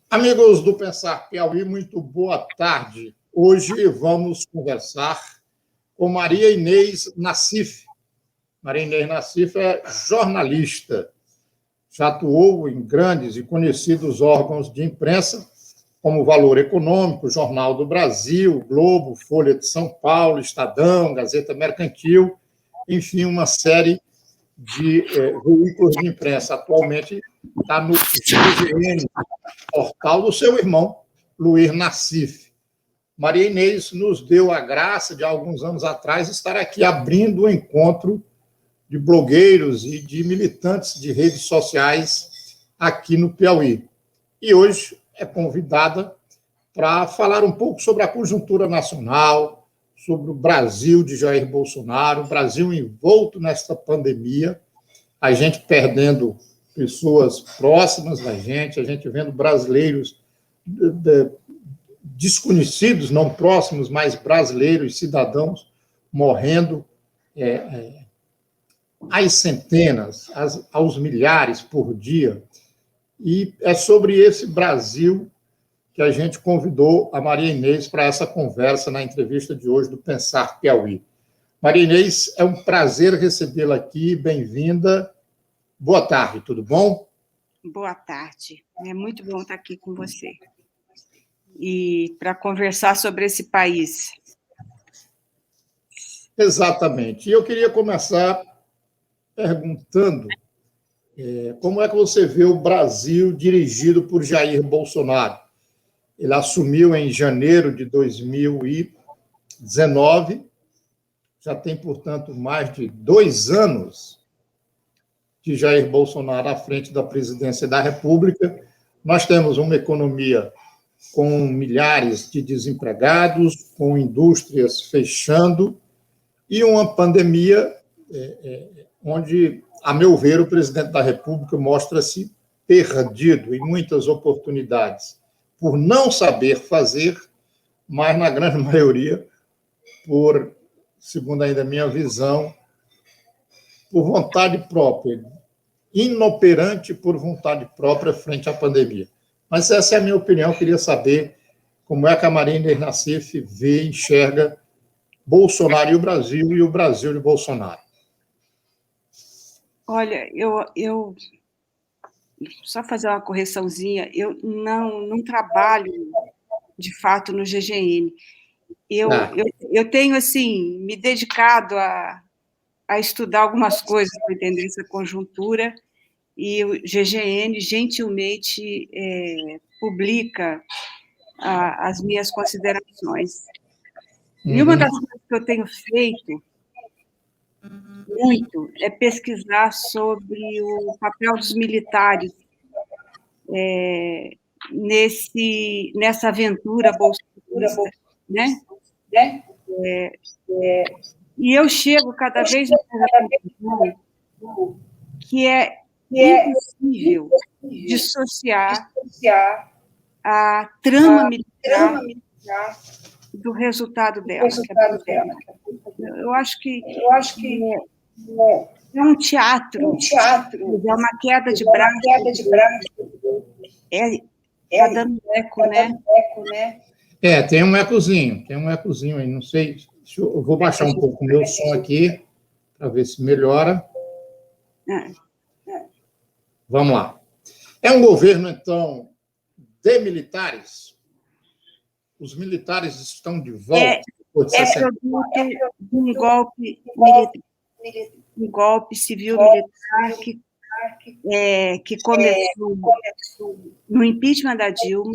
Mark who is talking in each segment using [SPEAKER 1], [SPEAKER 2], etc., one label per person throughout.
[SPEAKER 1] Amigos do Pensar Piauí, muito boa tarde. Hoje vamos conversar com Maria Inês Nassif. Maria Inês Nassif é jornalista, já atuou em grandes e conhecidos órgãos de imprensa, como Valor Econômico, Jornal do Brasil, Globo, Folha de São Paulo, Estadão, Gazeta Mercantil, enfim, uma série de veículos de imprensa. Atualmente está no GGN, portal do seu irmão, Luiz Nassif. Maria Inês nos deu a graça, de alguns anos atrás, estar aqui abrindo o encontro de blogueiros e de militantes de redes sociais aqui no Piauí. E hoje é convidada para falar um pouco sobre a conjuntura nacional, sobre o Brasil de Jair Bolsonaro, o Brasil envolto nesta pandemia, a gente perdendo pessoas próximas da gente, a gente vendo brasileiros desconhecidos, não próximos, mas brasileiros, cidadãos, morrendo às centenas, aos milhares por dia. E é sobre esse Brasil que a gente convidou a Maria Inês para essa conversa na entrevista de hoje do Pensar Piauí. Maria Inês, é um prazer recebê-la aqui, bem-vinda. Boa tarde, tudo bom?
[SPEAKER 2] Boa tarde, é muito bom estar aqui com você. E para conversar sobre esse país.
[SPEAKER 1] Exatamente. E eu queria começar perguntando como é que você vê o Brasil dirigido por Jair Bolsonaro. Ele assumiu em janeiro de 2019, já tem, portanto, mais de 2 anos de Jair Bolsonaro à frente da presidência da República. Nós temos uma economia com milhares de desempregados, com indústrias fechando, e uma pandemia onde, a meu ver, o presidente da República mostra-se perdido em muitas oportunidades, por não saber fazer, mas, na grande maioria, por, segundo ainda a minha visão, por vontade própria, inoperante por vontade própria frente à pandemia. Mas essa é a minha opinião, eu queria saber como é que a Maria Inês Nassif vê e enxerga Bolsonaro e o Brasil de Bolsonaro.
[SPEAKER 2] Olha, eu só fazer uma correçãozinha, eu não trabalho, de fato, no GGN. Eu tenho, assim, me dedicado a estudar algumas coisas para entender essa conjuntura, e o GGN, gentilmente, publica as minhas considerações. E uma das coisas que eu tenho feito muito é pesquisar sobre o papel dos militares nessa aventura bolsonarista, né? E eu chego cada vez mais à conclusão que é impossível dissociar a trama militar do resultado dela. Eu acho que é um teatro, é uma queda de braço. Está dando eco, né?
[SPEAKER 1] Tem um ecozinho aí, não sei. Eu vou baixar um pouco o meu som aqui, para ver se melhora. Vamos lá. É um governo, então, de militares? Os militares estão de volta?
[SPEAKER 2] Produto de um golpe militar, um golpe civil-militar que começou no impeachment da Dilma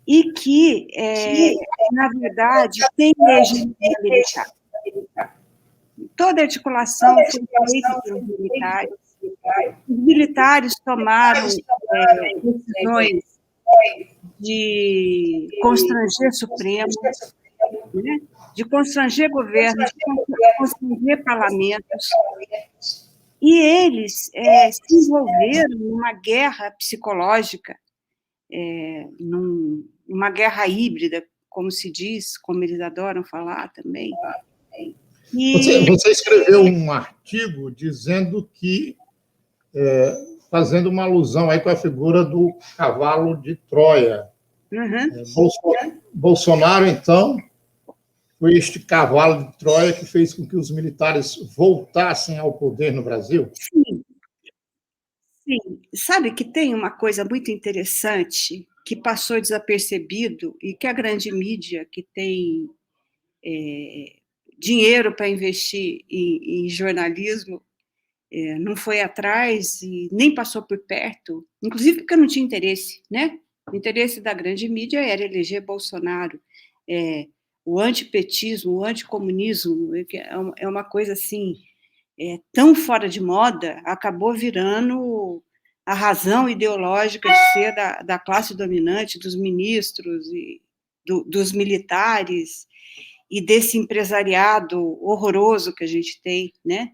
[SPEAKER 2] e que, na verdade, tem legitimidade militar. Toda a articulação foi feita pelos militares. Os militares tomaram decisões de constranger Supremo, né? De constranger governos, de constranger parlamentos. E eles se envolveram numa guerra psicológica, numa guerra híbrida, como se diz, como eles adoram falar também.
[SPEAKER 1] Você escreveu um artigo dizendo que fazendo uma alusão aí com a figura do cavalo de Troia. Bolsonaro, então, foi este cavalo de Troia que fez com que os militares voltassem ao poder no Brasil?
[SPEAKER 2] Sim, sim. Sabe que tem uma coisa muito interessante que passou desapercebido e que a grande mídia, que tem dinheiro para investir em jornalismo, não foi atrás e nem passou por perto, inclusive porque não tinha interesse, né? O interesse da grande mídia era eleger Bolsonaro. O antipetismo, o anticomunismo, é uma coisa assim, tão fora de moda, acabou virando a razão ideológica de ser da classe dominante, dos ministros e dos militares e desse empresariado horroroso que a gente tem, né?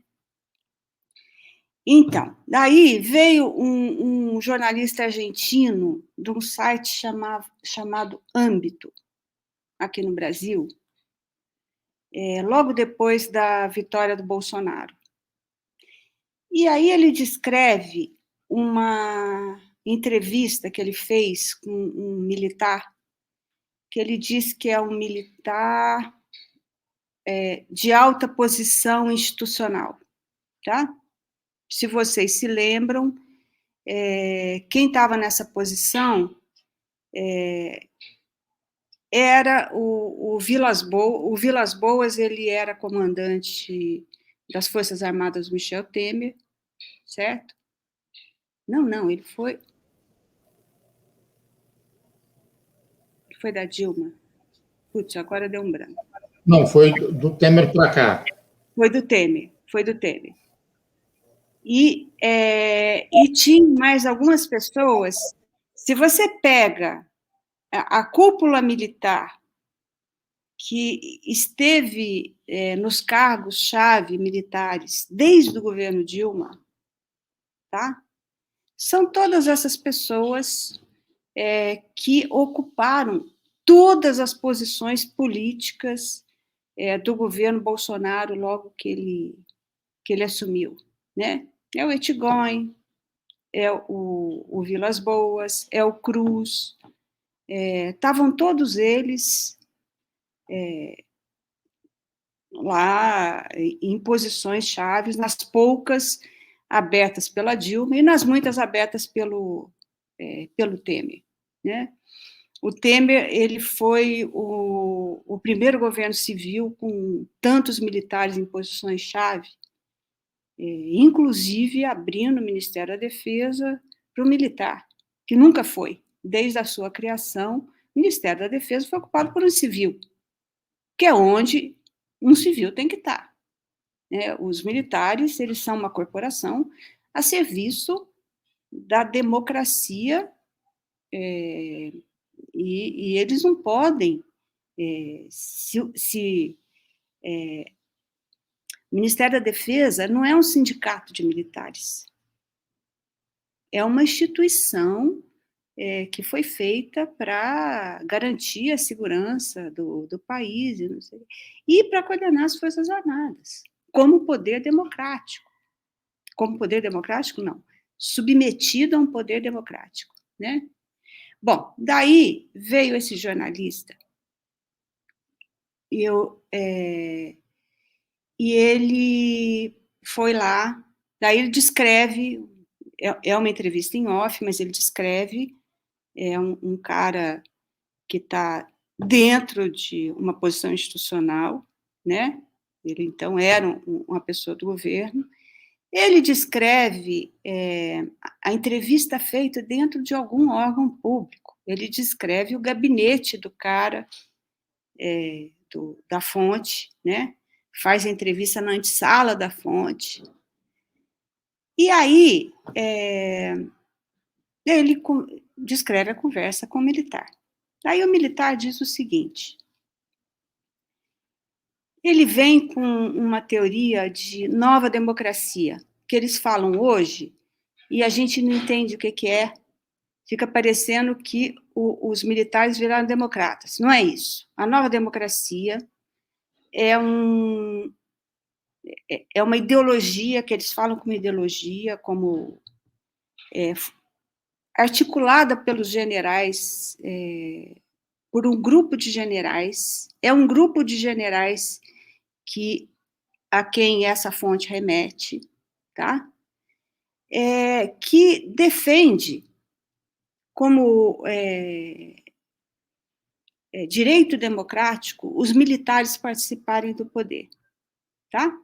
[SPEAKER 2] Então, daí veio um jornalista argentino de um site chamado Âmbito, aqui no Brasil, logo depois da vitória do Bolsonaro. E aí ele descreve uma entrevista que ele fez com um militar, que ele diz que é um militar de alta posição institucional, tá? Se vocês se lembram, quem estava nessa posição era o Vilas Boas. O Vilas Boas, ele era comandante das Forças Armadas do Michel Temer, certo? Não, ele foi da Dilma. Putz, agora deu um branco.
[SPEAKER 1] Não, foi do Temer para cá.
[SPEAKER 2] Foi do Temer. E tinha mais algumas pessoas. Se você pega a cúpula militar que esteve nos cargos-chave militares desde o governo Dilma, tá? São todas essas pessoas que ocuparam todas as posições políticas do governo Bolsonaro logo que ele assumiu, né? É o Etchegóin, é o Vilas Boas, é o Cruz, estavam todos eles lá em posições chaves, nas poucas abertas pela Dilma e nas muitas abertas pelo Temer, né? O Temer, ele foi o primeiro governo civil com tantos militares em posições-chave, inclusive abrindo o Ministério da Defesa para o militar, que nunca foi. Desde a sua criação, o Ministério da Defesa foi ocupado por um civil, que é onde um civil tem que estar. Os militares, eles são uma corporação a serviço da democracia, e eles não podem, o Ministério da Defesa não é um sindicato de militares, é uma instituição que foi feita para garantir a segurança do país e para coordenar as Forças Armadas, como poder democrático. Como poder democrático, não. Submetido a um poder democrático, né? Bom, daí veio esse jornalista e ele foi lá, daí ele descreve, é uma entrevista em off, mas ele descreve, um cara que está dentro de uma posição institucional, né? Ele, então, era uma pessoa do governo. Ele descreve a entrevista feita dentro de algum órgão público. Ele descreve o gabinete do cara, da fonte, né? Faz a entrevista na antessala da fonte. E aí, ele descreve a conversa com o militar. Aí o militar diz o seguinte: ele vem com uma teoria de nova democracia, que eles falam hoje, e a gente não entende o que é. Fica parecendo que os militares viraram democratas. Não é isso. A nova democracia é uma ideologia, que eles falam como ideologia, como articulada pelos generais, por um grupo de generais, é um grupo de generais a quem essa fonte remete, tá? Que defende como direito democrático os militares participarem do poder, tá?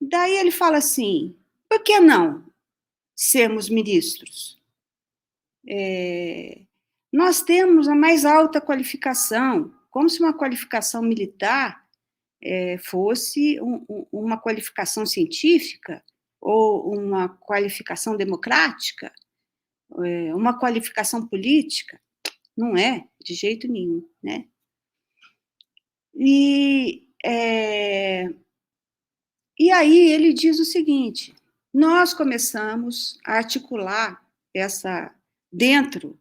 [SPEAKER 2] Daí ele fala assim, por que não sermos ministros? Nós temos a mais alta qualificação, como se uma qualificação militar fosse uma qualificação científica ou uma qualificação democrática, uma qualificação política. Não é, de jeito nenhum, né? E aí ele diz o seguinte, nós começamos a articular dentro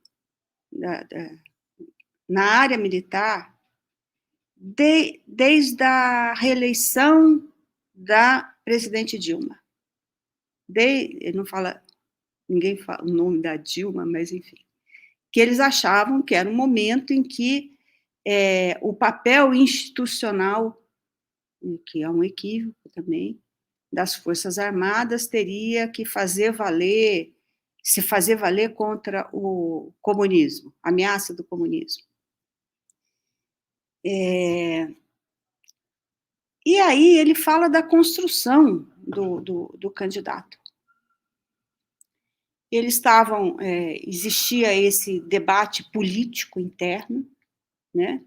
[SPEAKER 2] na área militar, desde a reeleição da presidente Dilma. Ninguém fala o nome da Dilma, mas enfim, que eles achavam que era um momento em que o papel institucional, que é um equívoco também, das Forças Armadas teria que se fazer valer contra o comunismo, a ameaça do comunismo. E aí ele fala da construção do candidato. Existia esse debate político interno, né?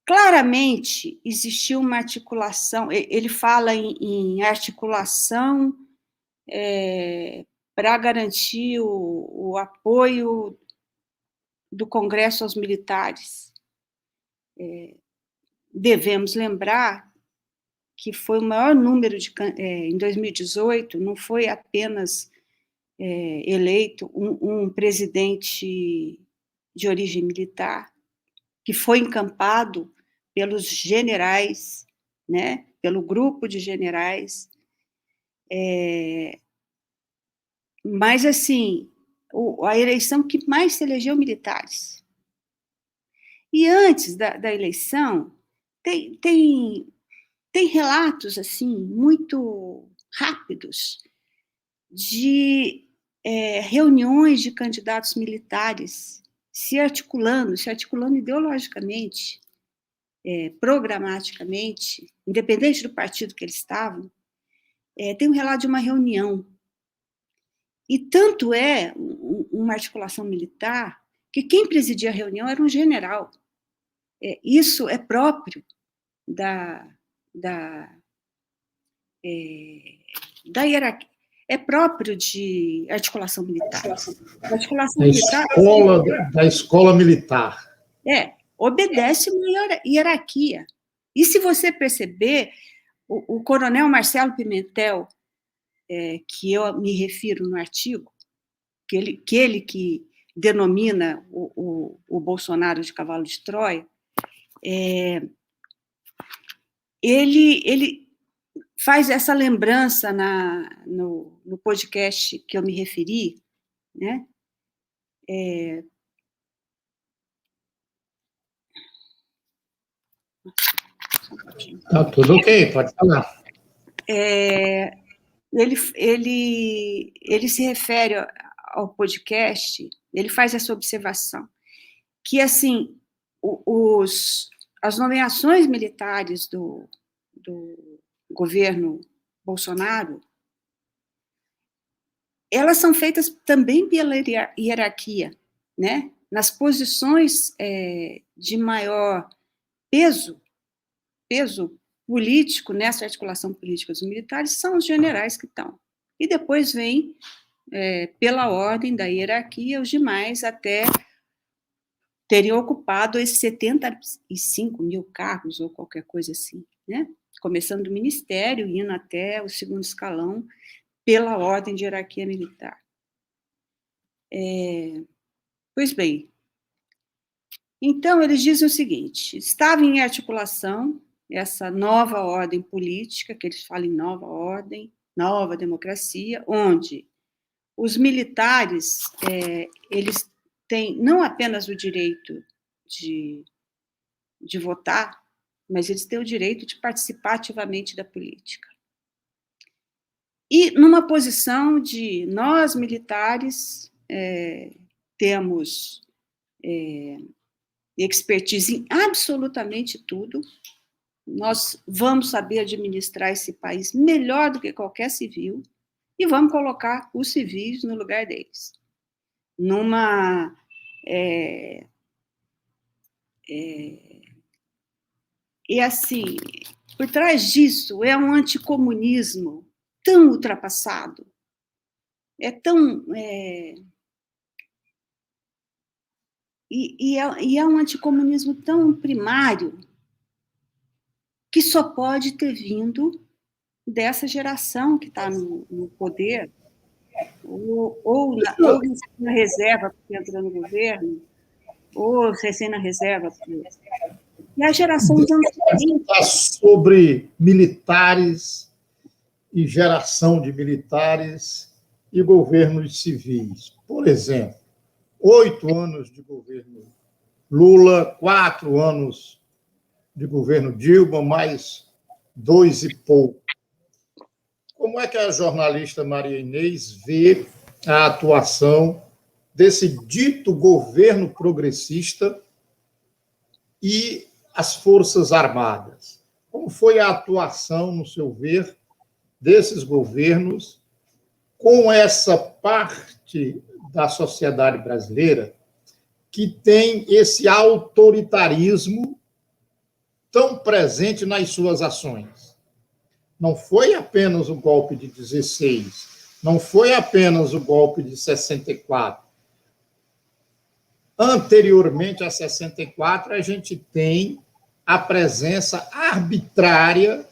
[SPEAKER 2] Claramente existia uma articulação, ele fala em articulação para garantir o apoio do Congresso aos militares. Devemos lembrar que foi o maior número em 2018, não foi apenas eleito um presidente de origem militar, que foi encampado pelos generais, né, pelo grupo de generais, mas, assim, a eleição que mais se elegeu militares. E antes da eleição, tem relatos, assim, muito rápidos de reuniões de candidatos militares se articulando ideologicamente, programaticamente, independente do partido que eles estavam. Tem um relato de uma reunião. E tanto uma articulação militar que quem presidia a reunião era um general. Isso é próprio da hierarquia, é próprio de articulação militar.
[SPEAKER 1] Da escola militar.
[SPEAKER 2] Obedece uma hierarquia. E se você perceber, o coronel Marcelo Pimentel, que eu me refiro no artigo, que denomina o Bolsonaro de cavalo de Troia, ele faz essa lembrança no podcast que eu me referi, né?
[SPEAKER 1] Tá tudo ok, pode falar.
[SPEAKER 2] Ele se refere ao podcast, ele faz essa observação, que, assim, as nomeações militares do governo Bolsonaro, elas são feitas também pela hierarquia, né? Nas posições de maior peso político, nessa articulação política dos militares, são os generais que estão. E depois vem, pela ordem da hierarquia, os demais até teriam ocupado esses 75 mil cargos, ou qualquer coisa assim, né? Começando do ministério, indo até o segundo escalão, pela ordem de hierarquia militar. Pois bem, então eles dizem o seguinte, estava em articulação essa nova ordem política, que eles falam em nova ordem, nova democracia, onde os militares, eles têm não apenas o direito de votar, mas eles têm o direito de participar ativamente da política. E numa posição de nós, militares, temos expertise em absolutamente tudo, nós vamos saber administrar esse país melhor do que qualquer civil e vamos colocar os civis no lugar deles. E assim, por trás disso é um anticomunismo tão ultrapassado, é um anticomunismo tão primário que só pode ter vindo dessa geração que está no poder, ou na reserva, porque entra no governo, ou recém na reserva. E a geração dos anos 30.
[SPEAKER 1] Sobre militares e geração de militares e governos civis. Por exemplo, 8 anos de governo Lula, 4 anos de governo Dilma, mais 2 e pouco. Como é que a jornalista Maria Inês vê a atuação desse dito governo progressista e as Forças Armadas? Como foi a atuação, no seu ver, desses governos com essa parte da sociedade brasileira que tem esse autoritarismo tão presente nas suas ações? Não foi apenas o golpe de 16, não foi apenas o golpe de 64. Anteriormente a 64, a gente tem a presença arbitrária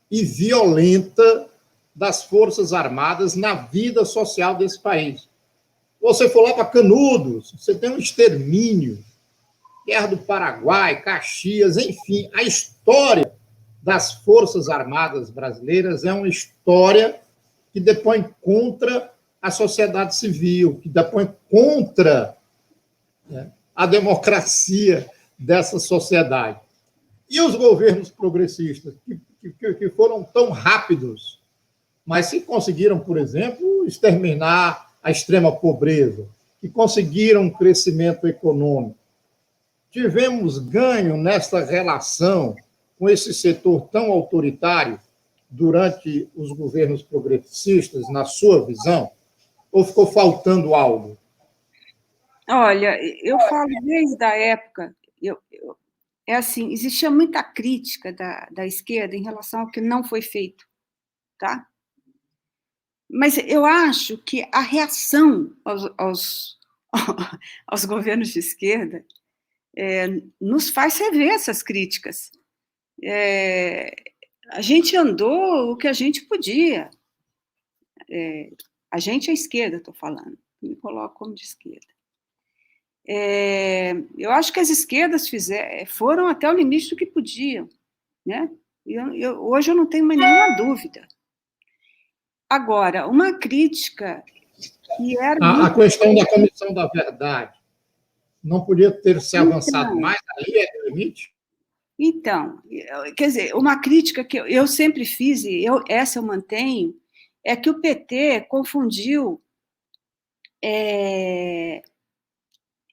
[SPEAKER 1] e violenta das Forças Armadas na vida social desse país. Você for lá para Canudos, você tem um extermínio, Guerra do Paraguai, Caxias, enfim, a história das Forças Armadas brasileiras é uma história que depõe contra a sociedade civil, que depõe contra a democracia dessa sociedade. E os governos progressistas, que foram tão rápidos, mas que conseguiram, por exemplo, exterminar a extrema pobreza, que conseguiram um crescimento econômico. Tivemos ganho nesta relação com esse setor tão autoritário durante os governos progressistas, na sua visão? Ou ficou faltando algo?
[SPEAKER 2] Olha, eu falo desde a época, é assim, existia muita crítica da esquerda em relação ao que não foi feito, tá? Mas eu acho que a reação aos governos de esquerda nos faz rever essas críticas. A gente andou o que a gente podia. A gente é esquerda, estou falando, me coloco como de esquerda. Eu acho que as esquerdas foram até o limite do que podiam, né? Hoje eu não tenho mais nenhuma dúvida. Agora, uma crítica que era...
[SPEAKER 1] A questão da Comissão da Verdade não podia ter se avançado mais? Ali é o limite?
[SPEAKER 2] Então, quer dizer, uma crítica que eu sempre fiz, e essa eu mantenho, é que o PT confundiu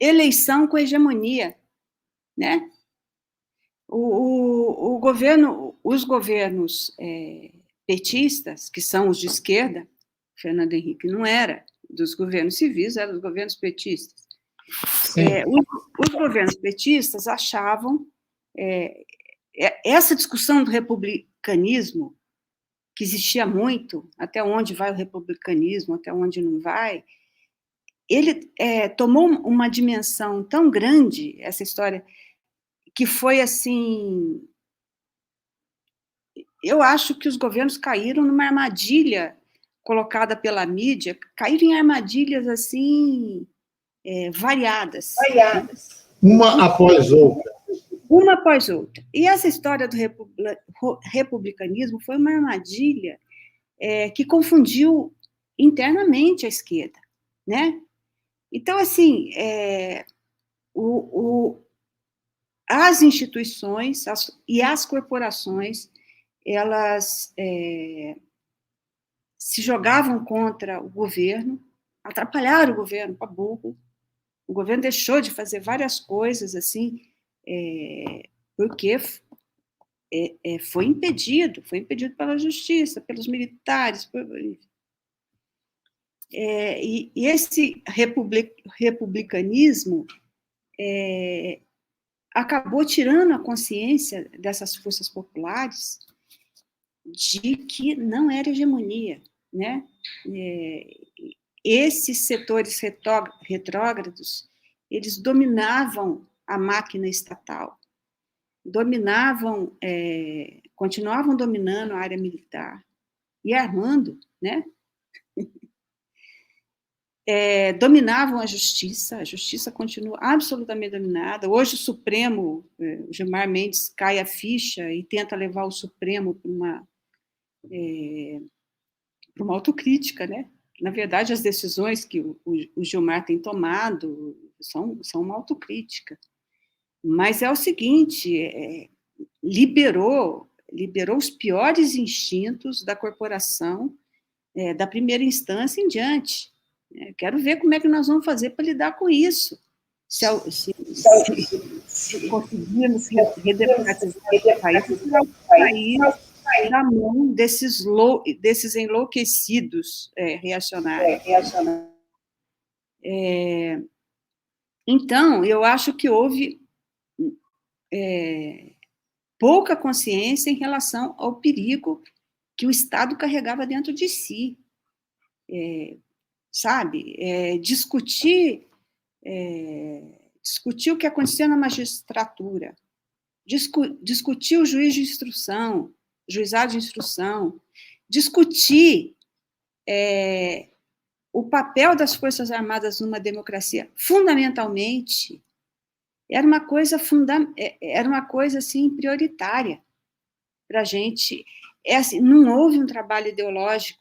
[SPEAKER 2] eleição com hegemonia, né? Os governos petistas, que são os de esquerda, Fernando Henrique não era, dos governos civis, eram dos governos petistas. Os governos petistas achavam essa discussão do republicanismo, que existia muito, até onde vai o republicanismo, até onde não vai, ele tomou uma dimensão tão grande, essa história, que foi assim... Eu acho que os governos caíram numa armadilha colocada pela mídia, caíram em armadilhas assim, variadas.
[SPEAKER 1] Uma após outra.
[SPEAKER 2] Uma após outra. E essa história do republicanismo foi uma armadilha que confundiu internamente à esquerda, né? Então, assim, as instituições e as corporações, elas se jogavam contra o governo, atrapalharam o governo para burro. O governo deixou de fazer várias coisas, assim, porque foi impedido pela justiça, pelos militares. E esse republicanismo acabou tirando a consciência dessas forças populares de que não era hegemonia, né? Esses setores retrógrados, eles dominavam a máquina estatal, continuavam dominando a área militar e armando, né? Dominavam a justiça continua absolutamente dominada. Hoje o Supremo, o Gilmar Mendes cai a ficha e tenta levar o Supremo para uma autocrítica, né? Na verdade, as decisões que o Gilmar tem tomado são uma autocrítica. Mas é o seguinte, liberou os piores instintos da corporação, da primeira instância em diante. Quero ver como é que nós vamos fazer para lidar com isso. Se conseguirmos redemocratizar o país na mão desses enlouquecidos reacionários. Então, eu acho que houve pouca consciência em relação ao perigo que o Estado carregava dentro de si. Sabe? Discutir o que acontecia na magistratura, discutir o juiz de instrução, juizado de instrução, discutir o papel das Forças Armadas numa democracia, fundamentalmente, era uma coisa assim, prioritária para a gente. Assim, não houve um trabalho ideológico,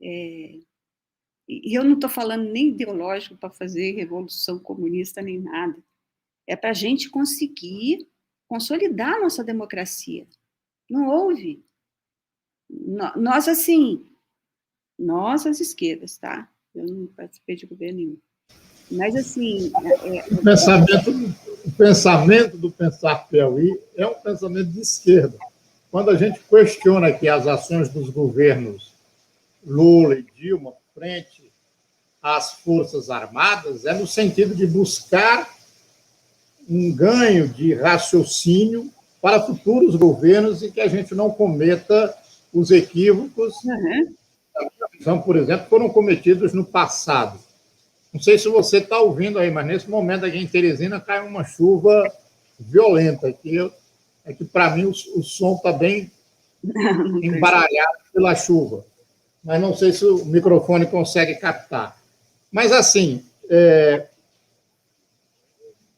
[SPEAKER 2] e eu não estou falando nem ideológico para fazer revolução comunista nem nada, é para a gente conseguir consolidar a nossa democracia. Não houve. Nós, assim, nós, as esquerdas, tá? Eu não participei de governo nenhum. Mas, assim...
[SPEAKER 1] O pensamento do Pensar Piauí é um pensamento de esquerda. Quando a gente questiona aqui as ações dos governos Lula e Dilma frente às Forças Armadas, é no sentido de buscar um ganho de raciocínio para futuros governos e que a gente não cometa os equívocos que, por exemplo, foram cometidos no passado. Não sei se você está ouvindo aí, mas nesse momento aqui em Teresina cai uma chuva violenta. É que para mim, o som está bem embaralhado pela chuva. Mas não sei se o microfone consegue captar. Mas, assim,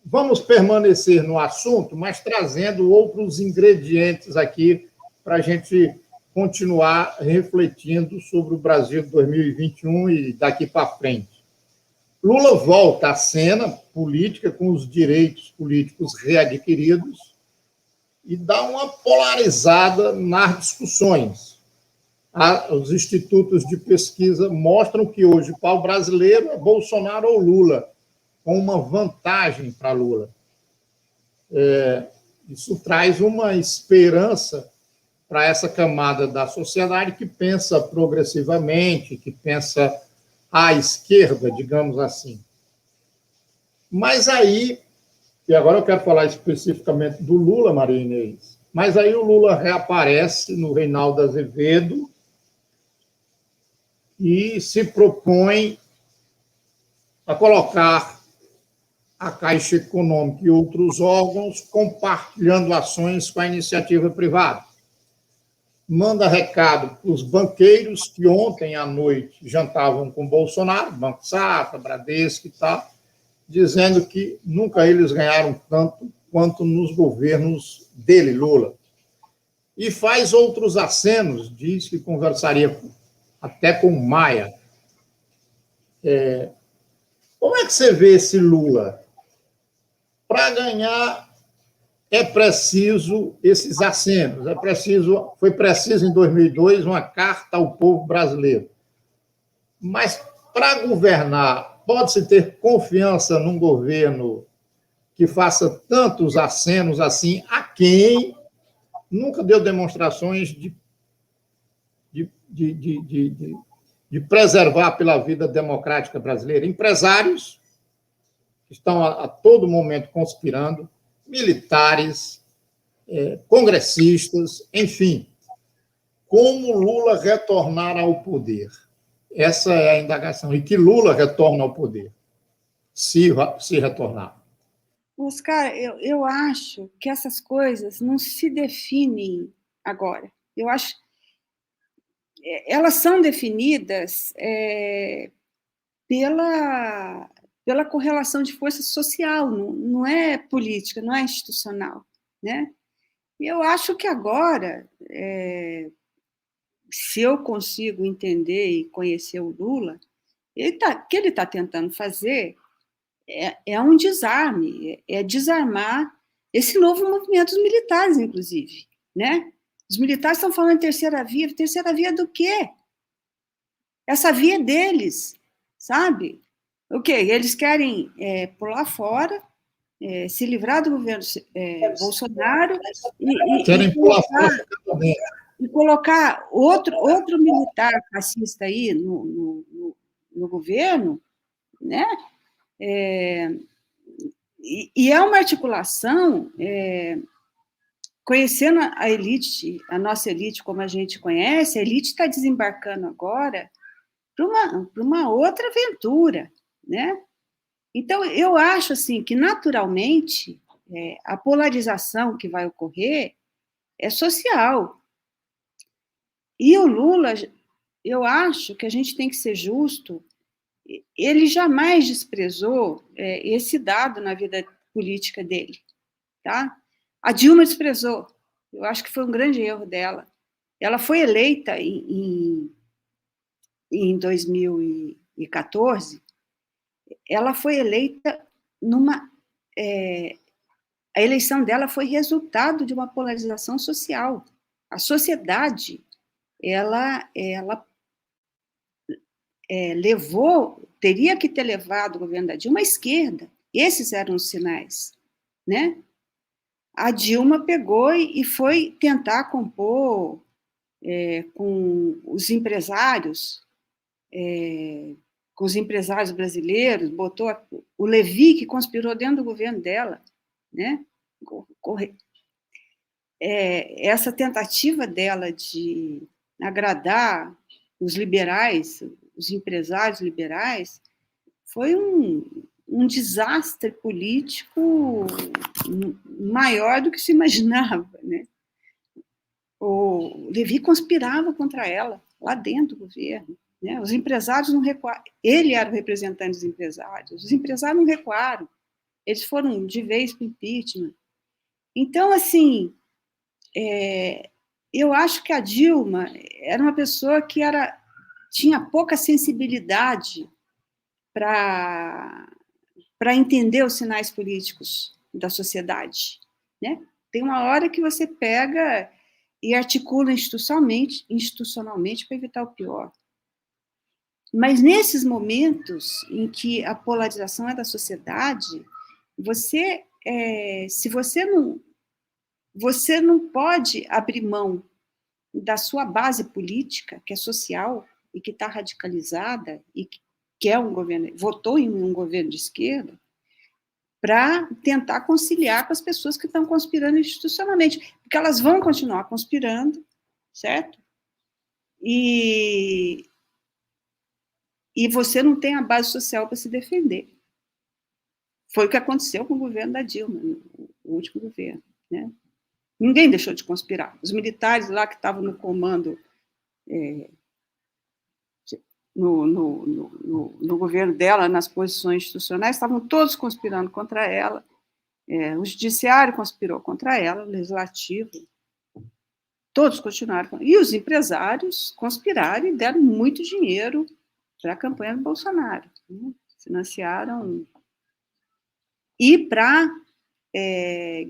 [SPEAKER 1] vamos permanecer no assunto, mas trazendo outros ingredientes aqui para a gente continuar refletindo sobre o Brasil de 2021 e daqui para frente. Lula volta à cena política com os direitos políticos readquiridos e dá uma polarizada nas discussões. Os institutos de pesquisa mostram que hoje, para o brasileiro, é Bolsonaro ou Lula, com uma vantagem para Lula. Isso traz uma esperança para essa camada da sociedade que pensa progressivamente, que pensa à esquerda, digamos assim. Mas aí, e agora eu quero falar especificamente do Lula, Maria Inês, mas aí o Lula reaparece no Reinaldo Azevedo e se propõe a colocar a Caixa Econômica e outros órgãos compartilhando ações com a iniciativa privada. Manda recado para os banqueiros que ontem à noite jantavam com Bolsonaro, Banco Safra, Bradesco e tal, dizendo que nunca eles ganharam tanto quanto nos governos dele, Lula. E faz outros acenos, diz que conversaria até com Maia. Como é que você vê esse Lula? Para ganhar, é preciso esses acenos, foi preciso em 2002 uma carta ao povo brasileiro. Mas para governar, pode-se ter confiança num governo que faça tantos acenos assim a quem nunca deu demonstrações de preservar pela vida democrática brasileira. Empresários que estão a todo momento conspirando, militares, congressistas, enfim. Como Lula retornar ao poder? Essa é a indagação. E que Lula retorna ao poder, se retornar.
[SPEAKER 2] Oscar, eu acho que essas coisas não se definem agora. Eu acho elas são definidas pela correlação de força social, não é política, não é institucional, né? Eu acho que agora, se eu consigo entender e conhecer o Lula, o que ele está tentando fazer é um desarme, é desarmar esse novo movimento dos militares, inclusive, né? Os militares estão falando em terceira via do quê? Essa via é deles, sabe? O quê? Eles querem pular fora, se livrar do governo Bolsonaro e colocar outro militar fascista aí no governo, né? E é uma articulação, conhecendo a elite, a nossa elite como a gente conhece, a elite está desembarcando agora para uma outra aventura, né? Então, eu acho assim que, naturalmente, a polarização que vai ocorrer é social. E o Lula, eu acho que a gente tem que ser justo, ele jamais desprezou esse dado na vida política dele, tá? A Dilma desprezou. Eu acho que foi um grande erro dela. Ela foi eleita em 2014, ela foi eleita a eleição dela foi resultado de uma polarização social. A sociedade, ela teria que ter levado o governo da Dilma à esquerda. Esses eram os sinais, né? A Dilma pegou e foi tentar compor com os empresários, brasileiros, botou o Levi, que conspirou dentro do governo dela, né? Essa tentativa dela de agradar os liberais, os empresários liberais, foi um desastre político maior do que se imaginava, né? O Levi conspirava contra ela, lá dentro do governo, né? Os empresários não recuaram. Ele era o representante dos empresários. Os empresários não recuaram. Eles foram de vez para o impeachment. Então, assim, eu acho que a Dilma era uma pessoa que tinha pouca sensibilidade para entender os sinais políticos da sociedade, né? Tem uma hora que você pega e articula institucionalmente para evitar o pior. Mas nesses momentos em que a polarização é da sociedade, se você não pode abrir mão da sua base política, que é social e que está radicalizada e que quer votou em um governo de esquerda, para tentar conciliar com as pessoas que estão conspirando institucionalmente, porque elas vão continuar conspirando, certo? E você não tem a base social para se defender. Foi o que aconteceu com o governo da Dilma, o último governo, né? Ninguém deixou de conspirar. Os militares lá que estavam no comando no governo dela, nas posições institucionais, estavam todos conspirando contra ela. O judiciário conspirou contra ela, o legislativo, todos continuaram. E os empresários conspiraram e deram muito dinheiro para a campanha do Bolsonaro, né? Financiaram. E para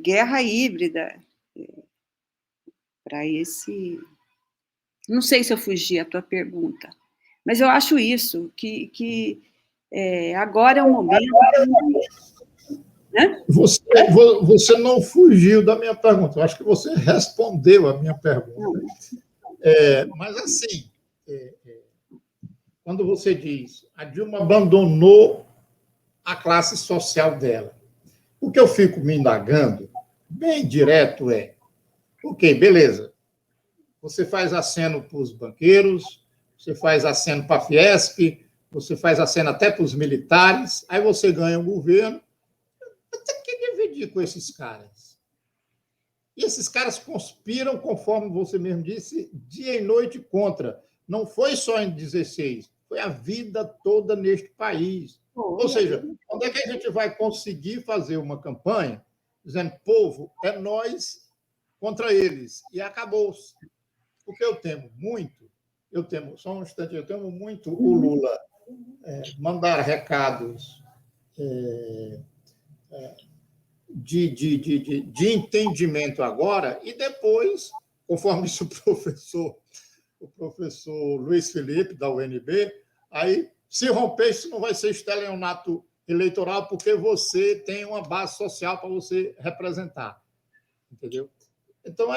[SPEAKER 2] guerra híbrida, para esse... Não sei se eu fugi à tua pergunta, mas eu acho isso, que agora é o momento... Né?
[SPEAKER 1] Você não fugiu da minha pergunta, eu acho que você respondeu a minha pergunta. Mas, assim, quando você diz a Dilma abandonou a classe social dela, o que eu fico me indagando, bem direto, ok, beleza, você faz aceno para os banqueiros, você faz aceno para a Fiesp, você faz aceno até para os militares, aí você ganha o governo, tem que dividir com esses caras. E esses caras conspiram, conforme você mesmo disse, dia e noite contra. Não foi só em 16, foi a vida toda neste país. Ou seja, onde é que a gente vai conseguir fazer uma campanha dizendo, povo, é nós contra eles? E acabou-se. Porque eu temo muito, só um instante, eu temo muito o Lula mandar recados de entendimento agora e depois, conforme disse o professor Luiz Felipe, da UNB, aí, se romper, isso não vai ser estelionato eleitoral, porque você tem uma base social para você representar. Entendeu? Então,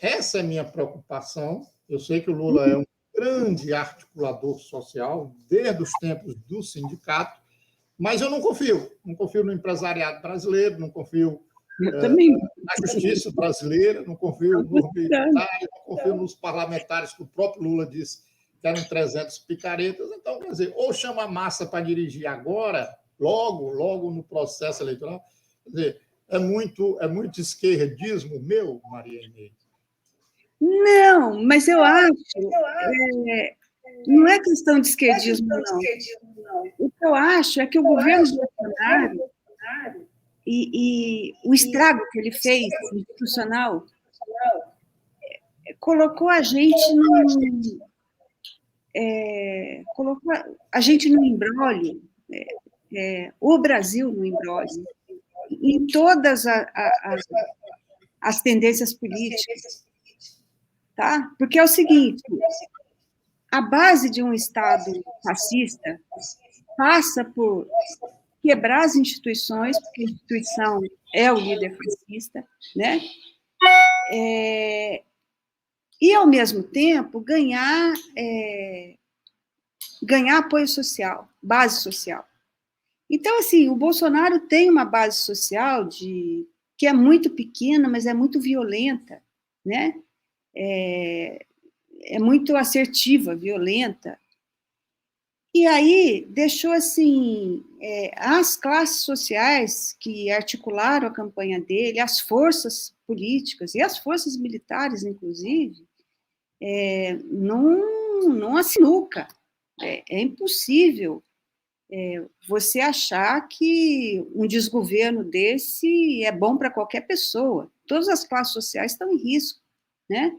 [SPEAKER 1] essa é a minha preocupação. Eu sei que o Lula é um grande articulador social, desde os tempos do sindicato, mas eu não confio no empresariado brasileiro, não confio na justiça brasileira, não confio nos militares, não confio nos parlamentares, que o próprio Lula disse que eram 300 picaretas. Então, quer dizer, ou chama a massa para dirigir agora, logo no processo eleitoral. Quer dizer, é muito esquerdismo meu, Maria Inês?
[SPEAKER 2] Não, mas eu acho... não é questão de esquerdismo, não. O que eu acho é que o governo Bolsonaro e o estrago que ele fez institucional colocou a gente no imbróglio, o Brasil no imbróglio, em todas as tendências políticas, tá? Porque é o seguinte, a base de um Estado fascista passa por quebrar as instituições, porque a instituição é o líder fascista, né? E, ao mesmo tempo, ganhar apoio social, base social. Então, assim, o Bolsonaro tem uma base social que é muito pequena, mas é muito violenta, né? É muito assertiva, violenta. E aí deixou, assim, as classes sociais que articularam a campanha dele, as forças políticas e as forças militares, inclusive, numa sinuca. É impossível você achar que um desgoverno desse é bom para qualquer pessoa. Todas as classes sociais estão em risco, né?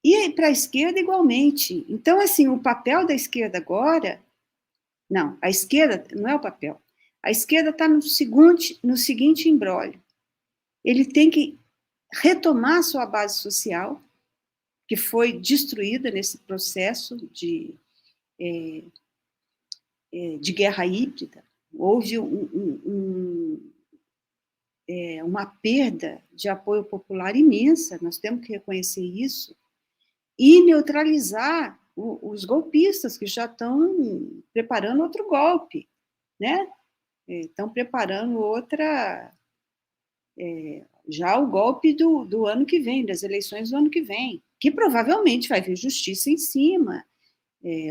[SPEAKER 2] E para a esquerda, igualmente. Então, assim, o papel da esquerda agora... Não, a esquerda não é o papel. A esquerda está no seguinte imbróglio. Ele tem que retomar sua base social, que foi destruída nesse processo de guerra híbrida. Houve uma perda de apoio popular imensa, nós temos que reconhecer isso, e neutralizar os golpistas que já estão preparando outro golpe, né? Estão preparando já o golpe do ano que vem, das eleições do ano que vem, que provavelmente vai vir justiça em cima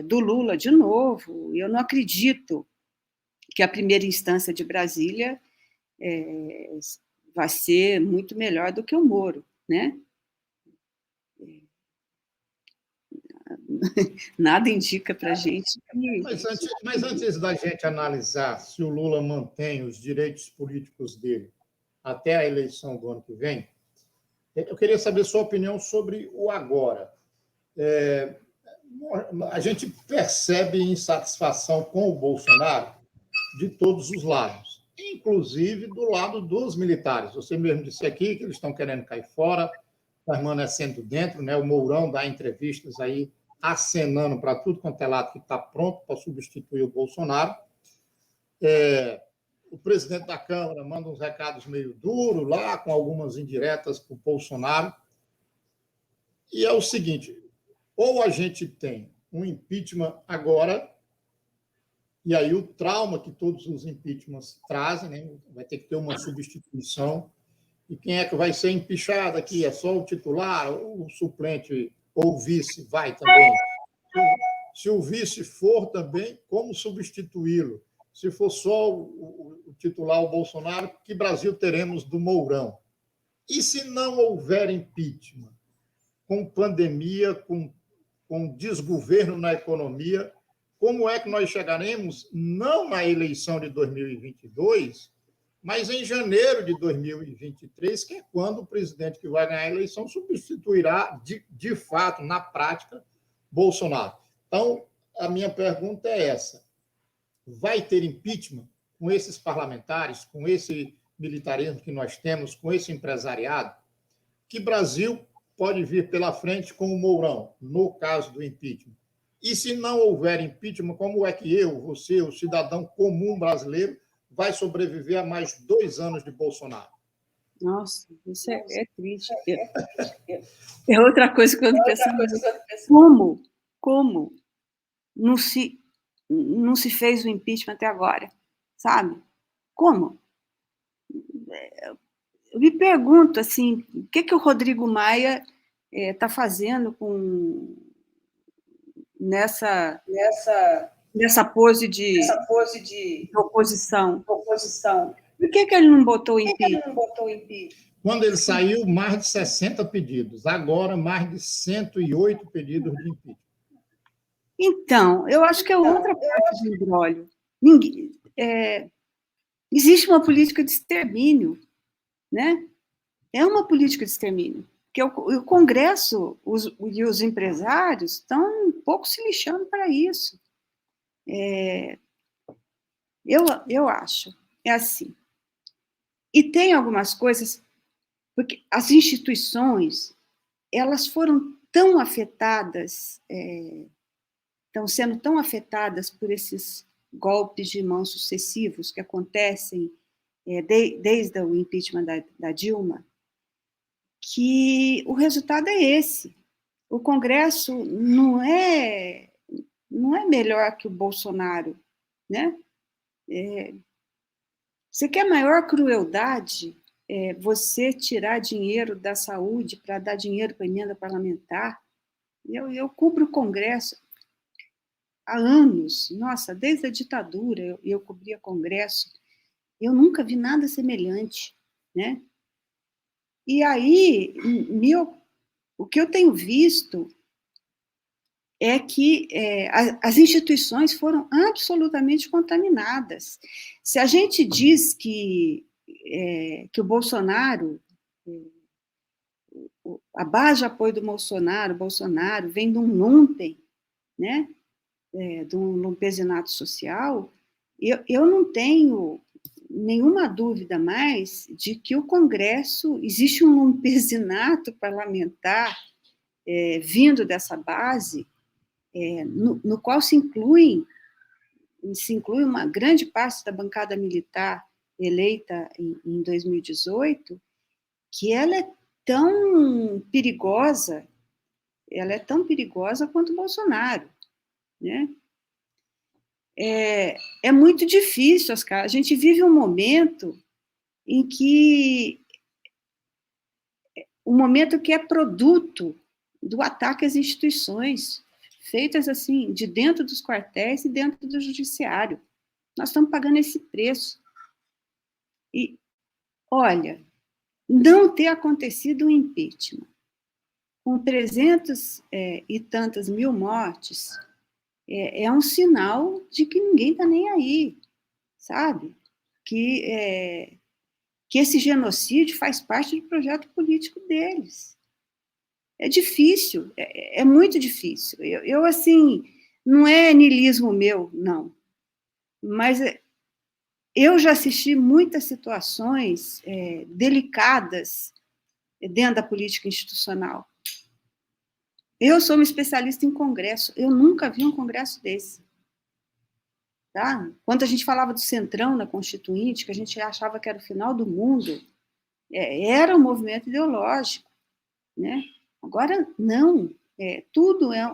[SPEAKER 2] do Lula de novo. Eu não acredito que a primeira instância de Brasília vai ser muito melhor do que o Moro, né? Nada indica para a gente que...
[SPEAKER 1] Mas antes da gente analisar se o Lula mantém os direitos políticos dele até a eleição do ano que vem, eu queria saber sua opinião sobre o agora. a gente percebe insatisfação com o Bolsonaro de todos os lados, inclusive do lado dos militares. Você mesmo disse aqui que eles estão querendo cair fora, permanecendo dentro, né? O Mourão dá entrevistas aí acenando para tudo quanto é lado que está pronto para substituir o Bolsonaro. O presidente da Câmara manda uns recados meio duros lá, com algumas indiretas para o Bolsonaro. E é o seguinte, ou a gente tem um impeachment agora, e aí o trauma que todos os impeachments trazem, né? Vai ter que ter uma substituição. E quem é que vai ser empichado aqui? É só o titular, o suplente ou o vice vai também? Se o vice for também, como substituí-lo? Se for só o titular, o Bolsonaro, que Brasil teremos do Mourão? E se não houver impeachment, com pandemia, com desgoverno na economia, como é que nós chegaremos, não na eleição de 2022, mas em janeiro de 2023, que é quando o presidente que vai ganhar a eleição substituirá, de fato, na prática, Bolsonaro. Então, a minha pergunta é essa. Vai ter impeachment com esses parlamentares, com esse militarismo que nós temos, com esse empresariado? Que Brasil pode vir pela frente com o Mourão, no caso do impeachment? E se não houver impeachment, como é que eu, você, o cidadão comum brasileiro, vai sobreviver a mais 2 anos de Bolsonaro?
[SPEAKER 2] Nossa, isso é triste. É outra coisa que eu ando pensando. Como não se fez o impeachment até agora, sabe? Como? Eu me pergunto, assim, o que o Rodrigo Maia está fazendo nessa pose de oposição? Por que ele não botou impeachment?
[SPEAKER 1] Quando ele saiu, mais de 60 pedidos. Agora, mais de 108 pedidos de impeachment.
[SPEAKER 2] Então, eu acho que é outra parte do imbróglio. Existe uma política de extermínio, né? É uma política de extermínio. Porque o Congresso e os empresários estão um pouco se lixando para isso. Eu acho. É assim. E tem algumas coisas, porque as instituições, elas foram tão afetadas, estão sendo tão afetadas por esses golpes de mão sucessivos que acontecem desde o impeachment da Dilma, que o resultado é esse. O Congresso não é melhor que o Bolsonaro, né? Você quer maior crueldade? Você tirar dinheiro da saúde para dar dinheiro para a emenda parlamentar? Eu cubro o Congresso há anos. Nossa, desde a ditadura eu cobria Congresso. Eu nunca vi nada semelhante, né? E aí, o que eu tenho visto é que as instituições foram absolutamente contaminadas. Se a gente diz que o Bolsonaro, a base de apoio do Bolsonaro vem de um lumpen, né? De um lumpesinato social, eu não tenho nenhuma dúvida mais de que o Congresso, existe um lumpesinato parlamentar vindo dessa base, no qual se inclui uma grande parte da bancada militar eleita em 2018, que ela é tão perigosa quanto o Bolsonaro, né? É muito difícil, Oscar. A gente vive um momento que é produto do ataque às instituições, feitas assim, de dentro dos quartéis e dentro do judiciário. Nós estamos pagando esse preço. E, olha, não ter acontecido um impeachment com 300 e tantas mil mortes é um sinal de que ninguém está nem aí, sabe? Que esse genocídio faz parte do projeto político deles. É difícil, é muito difícil. Eu, assim, não é niilismo meu, não. Mas eu já assisti muitas situações delicadas dentro da política institucional. Eu sou uma especialista em congresso. Eu nunca vi um congresso desse. Tá? Quando a gente falava do Centrão na Constituinte, que a gente achava que era o final do mundo, era um movimento ideológico, né? Agora, não. Tudo é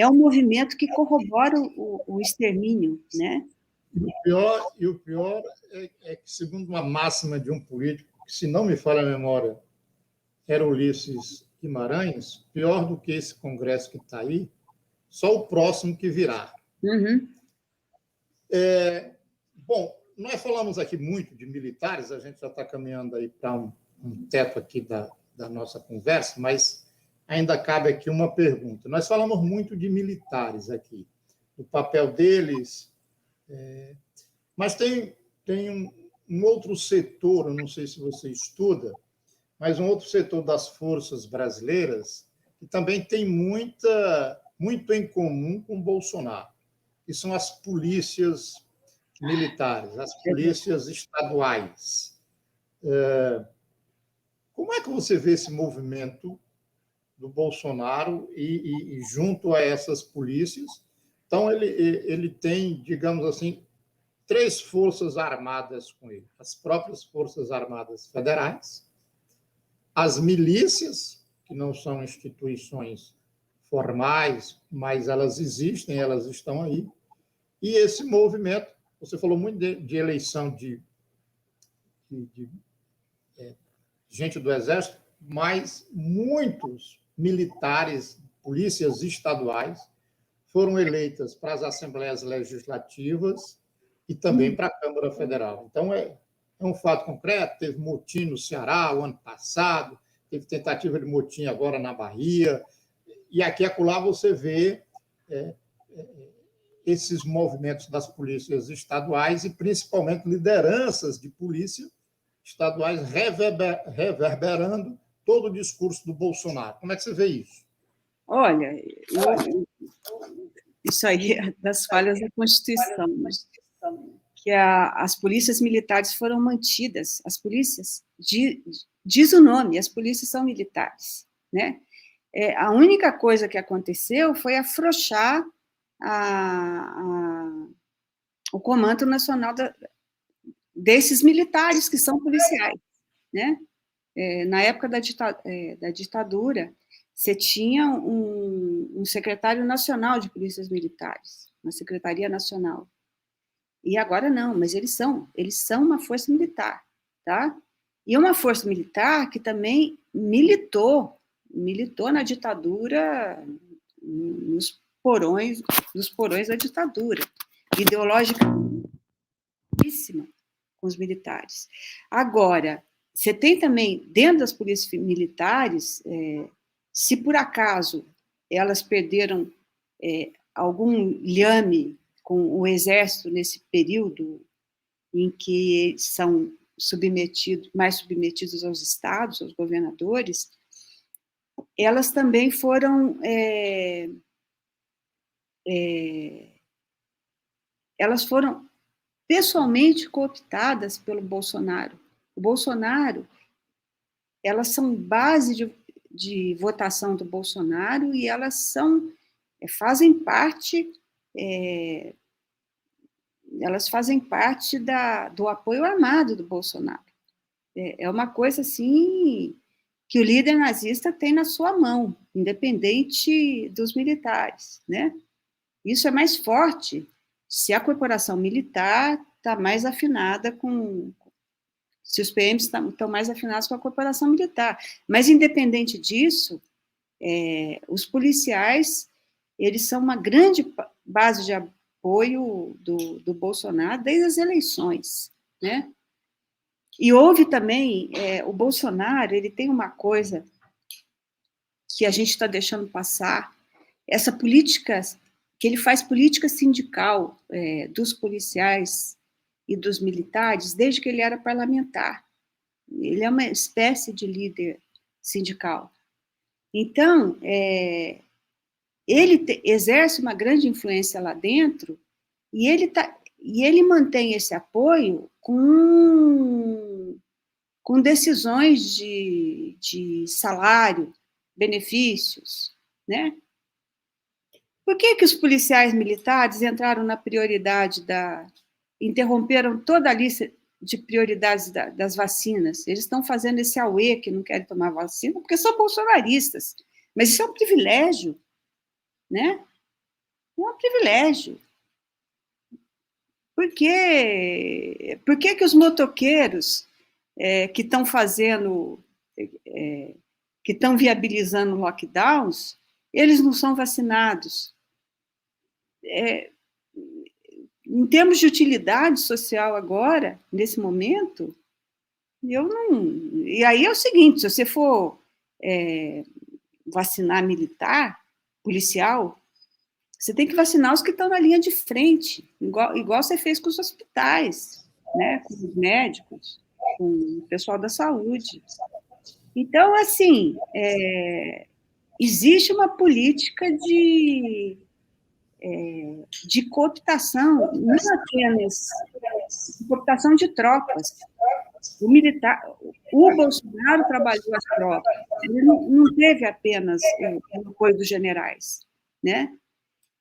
[SPEAKER 2] um movimento que corrobora o extermínio, né?
[SPEAKER 1] E o pior é que, segundo uma máxima de um político, que, se não me falha a memória, era Ulisses Guimarães, pior do que esse congresso que está aí, só o próximo que virá.
[SPEAKER 2] Uhum.
[SPEAKER 1] Bom, nós falamos aqui muito de militares, a gente já está caminhando aí para um teto aqui da nossa conversa, mas ainda cabe aqui uma pergunta. Nós falamos muito de militares aqui, o papel deles, mas tem um outro setor, eu não sei se você estuda, mas um outro setor das forças brasileiras que também tem muito em comum com o Bolsonaro, que são as polícias militares, as polícias estaduais. Como é que você vê esse movimento do Bolsonaro e junto a essas polícias? Então, ele tem, digamos assim, 3 forças armadas com ele: as próprias Forças Armadas Federais, as milícias, que não são instituições formais, mas elas existem, elas estão aí, e esse movimento. Você falou muito de eleição de gente do Exército, mas muitos militares, polícias estaduais, foram eleitas para as assembleias legislativas e também para a Câmara Federal. Então, é um fato concreto. Teve motim no Ceará o ano passado, teve tentativa de motim agora na Bahia, e aqui e acolá você vê esses movimentos das polícias estaduais e, principalmente, lideranças de polícia estaduais reverberando todo o discurso do Bolsonaro. Como é que você vê isso?
[SPEAKER 2] Olha, isso aí é das falhas da Constituição, né? Que as polícias militares foram mantidas. As polícias, diz o nome, as polícias são militares, né? A única coisa que aconteceu foi afrouxar o Comando Nacional desses militares que são policiais, né? Na época da ditadura, você tinha um secretário nacional de polícias militares, uma secretaria nacional. E agora não, mas eles são uma força militar, tá? E uma força militar que também militou na ditadura, nos porões da ditadura, ideologicamente com os militares. Agora, você tem também, dentro das polícias militares, se por acaso elas perderam algum lhame com o exército nesse período em que são mais submetidos aos estados, aos governadores, elas também foram pessoalmente cooptadas pelo Bolsonaro. O Bolsonaro, elas são base de votação do Bolsonaro e elas fazem parte do apoio armado do Bolsonaro. É uma coisa assim que o líder nazista tem na sua mão, independente dos militares, né? Isso é mais forte se a corporação militar está mais afinada se os PMs estão mais afinados com a corporação militar. Mas, independente disso, os policiais, eles são uma grande base de apoio do Bolsonaro desde as eleições, né? E houve também, o Bolsonaro, ele tem uma coisa que a gente está deixando passar, essa política, que ele faz política sindical dos policiais e dos militares desde que ele era parlamentar. Ele é uma espécie de líder sindical. Então, ele exerce uma grande influência lá dentro e ele mantém esse apoio com decisões de salário, benefícios, né? Por que os policiais militares entraram na prioridade interromperam toda a lista de prioridades das vacinas? Eles estão fazendo esse auê que não querem tomar vacina porque são bolsonaristas. Mas isso é um privilégio, né? É um privilégio. Por que os motoqueiros que estão fazendo, que estão viabilizando lockdowns, eles não são vacinados? Em termos de utilidade social agora, nesse momento, eu não... E aí é o seguinte, se você for vacinar militar, policial, você tem que vacinar os que estão na linha de frente, igual você fez com os hospitais, né? Com os médicos, com o pessoal da saúde. Então, assim, existe uma política de cooptação, não apenas de cooptação de tropas. O Bolsonaro trabalhou as tropas, ele não teve apenas o apoio dos generais, né?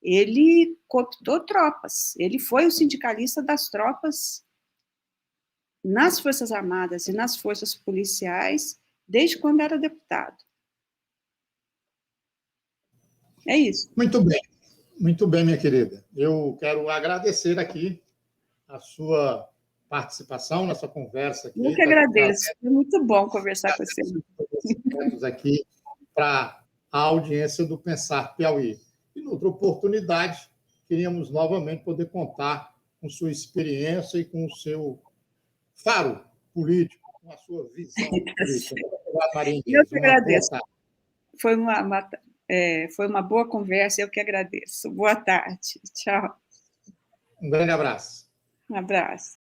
[SPEAKER 2] Ele cooptou tropas, ele foi o sindicalista das tropas nas Forças Armadas e nas forças policiais desde quando era deputado. É isso.
[SPEAKER 1] Muito bem, minha querida. Eu quero agradecer aqui a sua participação nessa conversa aqui.
[SPEAKER 2] Eu que agradeço. Foi muito bom conversar com você.
[SPEAKER 1] Aqui para a audiência do Pensar Piauí. E, noutra oportunidade, queríamos novamente poder contar com sua experiência e com o seu faro político, com a sua visão política.
[SPEAKER 2] Eu que agradeço. Foi uma boa conversa, eu que agradeço. Boa tarde. Tchau.
[SPEAKER 1] Um grande abraço.
[SPEAKER 2] Um abraço.